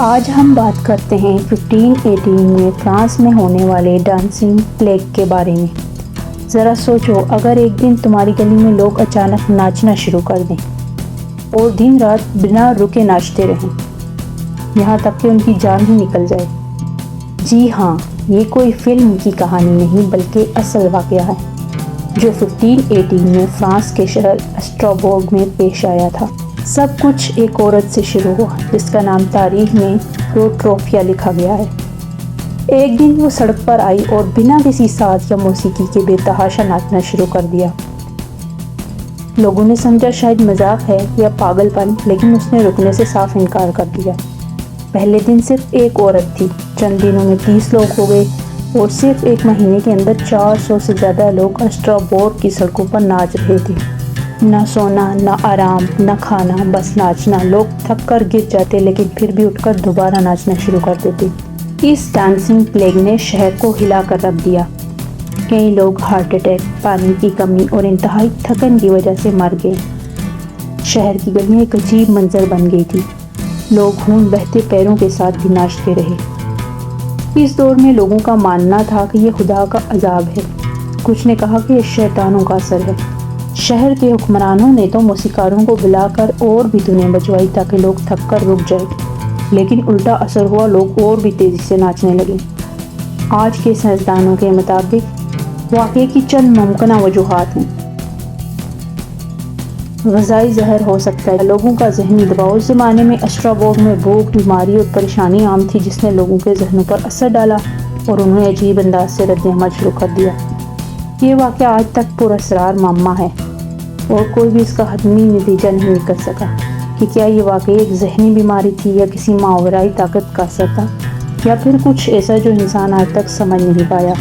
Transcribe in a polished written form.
آج ہم بات کرتے ہیں 1518 میں فرانس میں ہونے والے ڈانسنگ پلیگ کے بارے میں۔ ذرا سوچو، اگر ایک دن تمہاری گلی میں لوگ اچانک ناچنا شروع کر دیں اور دن رات بنا رکے ناچتے رہیں، یہاں تک کہ ان کی جان ہی نکل جائے۔ جی ہاں، یہ کوئی فلم کی کہانی نہیں بلکہ اصل واقعہ ہے جو 1518 میں فرانس کے شہر اسٹراسبورگ میں پیش آیا تھا۔ سب کچھ ایک عورت سے شروع ہوا جس کا نام تاریخ میں روٹروفیا لکھا گیا ہے۔ ایک دن وہ سڑک پر آئی اور بنا کسی ساز یا موسیقی کے بے تحاشا ناچنا شروع کر دیا۔ لوگوں نے سمجھا شاید مذاق ہے یا پاگل پن، لیکن اس نے رکنے سے صاف انکار کر دیا۔ پہلے دن صرف ایک عورت تھی، چند دنوں میں 30 لوگ ہو گئے اور صرف ایک مہینے کے اندر 400 سے زیادہ لوگ اسٹراسبورگ کی سڑکوں پر ناچ رہے تھے۔ نہ سونا، نہ آرام، نہ کھانا، بس ناچنا۔ لوگ تھک کر گر جاتے لیکن پھر بھی اٹھ کر دوبارہ ناچنا شروع کر دیتے۔ اس ڈانسنگ پلیگ نے شہر کو ہلا کر رکھ دیا۔ کئی لوگ ہارٹ اٹیک، پانی کی کمی اور انتہائی تھکن کی وجہ سے مر گئے۔ شہر کی گلیاں ایک عجیب منظر بن گئی تھی۔ لوگ خون بہتے پیروں کے ساتھ بھی ناچتے رہے۔ اس دور میں لوگوں کا ماننا تھا کہ یہ خدا کا عذاب ہے۔ کچھ نے کہا کہ یہ شیطانوں کا اثر ہے۔ شہر کے حکمرانوں نے تو موسیقاروں کو بلا کر اور بھی دھنیں بجوائی تاکہ لوگ تھک کر رک جائیں، لیکن الٹا اثر ہوا، لوگ اور بھی تیزی سے ناچنے لگے۔ آج کے سائنسدانوں کے مطابق واقعے کی چند ممکنہ وجوہات ہیں۔ غذائی زہر ہو سکتا ہے، لوگوں کا ذہنی دباؤ۔ اس زمانے میں اسٹراسبورگ میں بھوک، بیماری اور پریشانی عام تھی جس نے لوگوں کے ذہنوں پر اثر ڈالا اور انہوں نے عجیب انداز سے رد عمل شروع کر دیا۔ یہ واقعہ آج تک پراسرار معمہ ہے اور کوئی بھی اس کا حتمی نتیجہ نہیں نکل سکا کہ کیا یہ واقعی ایک ذہنی بیماری تھی یا کسی ماورائی طاقت کا اثر تھا، یا پھر کچھ ایسا جو انسان آج تک سمجھ نہیں پایا۔